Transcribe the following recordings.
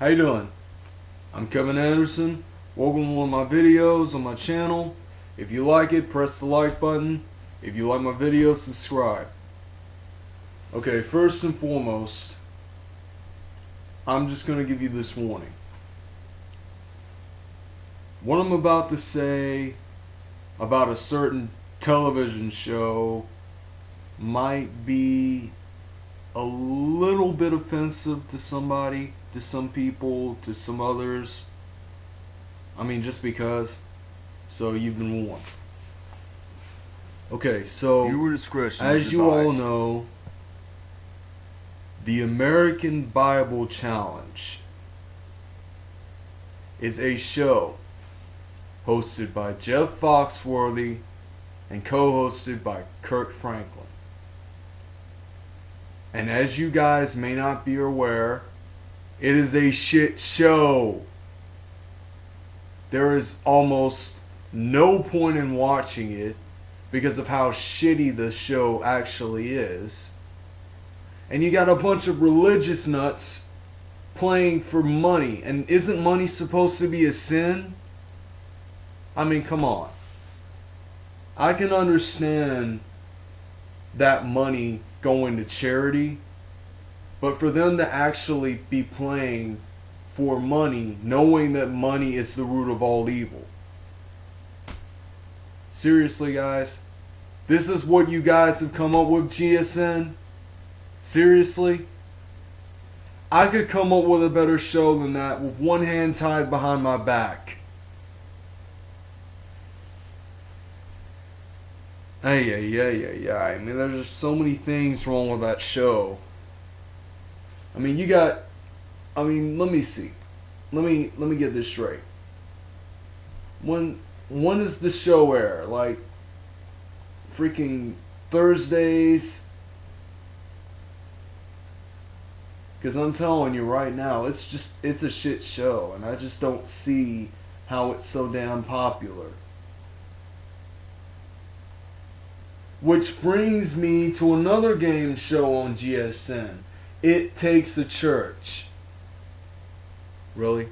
How you doing? I'm Kevin Anderson. Welcome to one of my videos on my channel. If you like it, press the like button. If you like my video, subscribe. Okay, first and foremost, I'm just going to give you this warning. What I'm about to say about a certain television show might be a little bit offensive to somebody, to some people, to some others. I mean, just because. So you've been warned. Okay, so Viewer discretion as is you all advised. know, the American Bible Challenge is a show hosted by Jeff Foxworthy and co-hosted by Kirk Franklin. And as you guys may not be aware, it is a shit show. There is almost no point in watching it because of how shitty the show actually is. And you got a bunch of religious nuts playing for money. And isn't money supposed to be a sin? I mean, come on. I can understand that money going to charity, but for them to actually be playing for money, knowing that money is the root of all evil. Seriously, guys? This is what you guys have come up with, GSN? Seriously? I could come up with a better show than that with one hand tied behind my back. I mean, there's just so many things wrong with that show. I mean, let me see. Let me get this straight. When does the show air? Like, freaking Thursdays? Because I'm telling you right now, it's a shit show. And I just don't see how it's so damn popular. Which brings me to another game show on GSN. It Takes a Church. Really?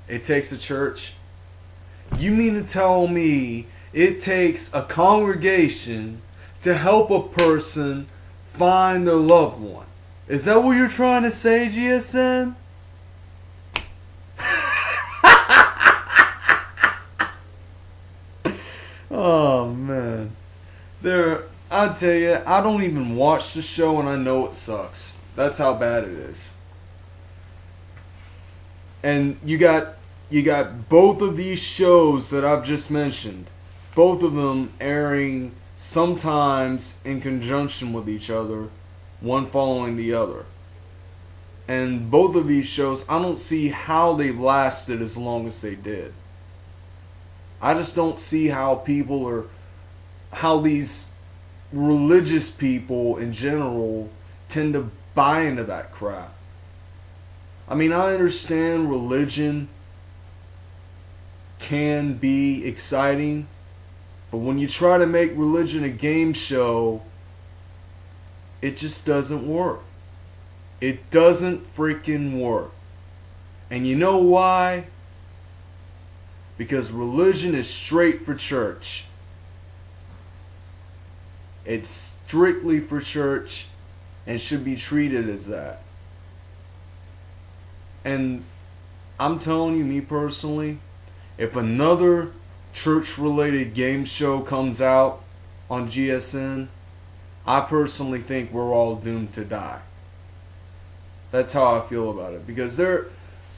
It takes a church? You mean to tell me it takes a congregation to help a person find their loved one? Is that what you're trying to say, GSN? Oh, man. I tell you, I don't even watch the show and I know it sucks. That's how bad it is. And you got both of these shows that I've just mentioned, both of them airing sometimes in conjunction with each other, one following the other. And both of these shows, I don't see how they've lasted as long as they did. I just don't see how these religious people in general tend to buy into that crap. I mean, I understand religion can be exciting, but when you try to make religion a game show, it just doesn't work. It doesn't freaking work. And you know why? Because religion is straight for church. It's strictly for church and should be treated as that. And I'm telling you, me personally, if another church-related game show comes out on GSN, I personally think we're all doomed to die. That's how I feel about it. Because I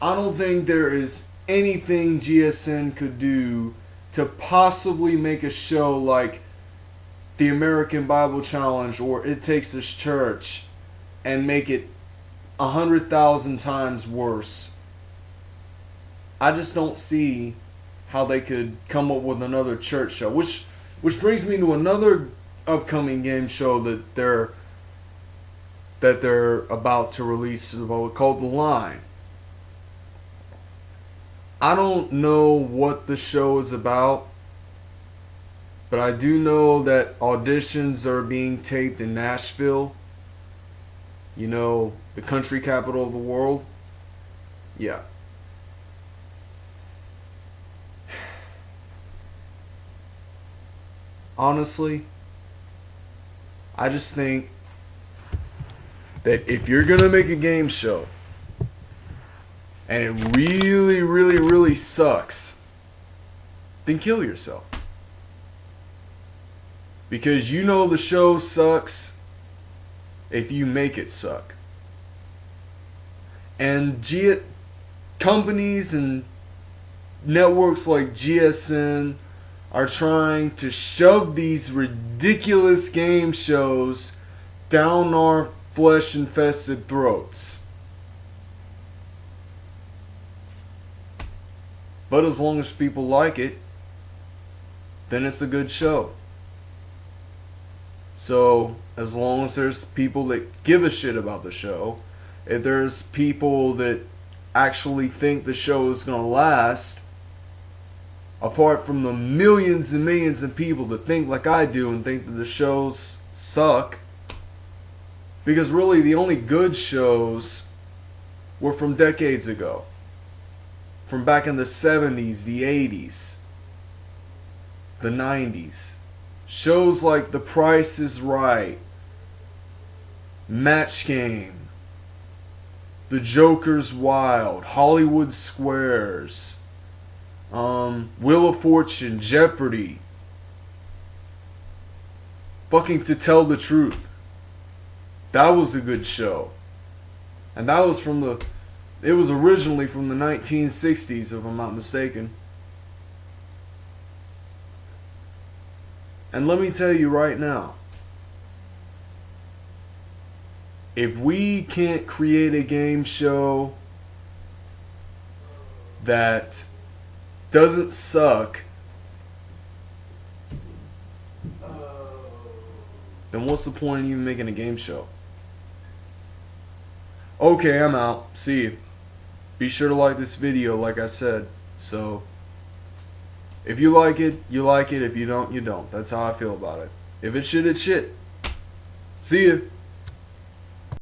don't think there is anything GSN could do to possibly make a show like the American Bible Challenge or It Takes a Church and make it 100,000 times worse. I just don't see how they could come up with another church show. Which brings me to another upcoming game show that they're about to release called The Line. I don't know what the show is about, but I do know that auditions are being taped in Nashville, the country capital of the world. Yeah. Honestly, I just think that if you're gonna make a game show and it really, really, really sucks, then kill yourself. Because you know the show sucks if you make it suck. And companies and networks like GSN are trying to shove these ridiculous game shows down our flesh-infested throats. But as long as people like it, then it's a good show. So, as long as there's people that give a shit about the show, if there's people that actually think the show is going to last, apart from the millions and millions of people that think like I do and think that the shows suck, because really the only good shows were from decades ago. From back in the 70s, the 80s, the 90s. Shows like The Price is Right, Match Game, The Joker's Wild, Hollywood Squares, Wheel of Fortune, Jeopardy, fucking To Tell the Truth. That was a good show. And that was it was originally from the 1960s, if I'm not mistaken. And let me tell you right now, if we can't create a game show that doesn't suck, then what's the point of even making a game show? Okay, I'm out. See you. Be sure to like this video, like I said. So, if you like it, you like it. If you don't, you don't. That's how I feel about it. If it's shit, it's shit. See ya.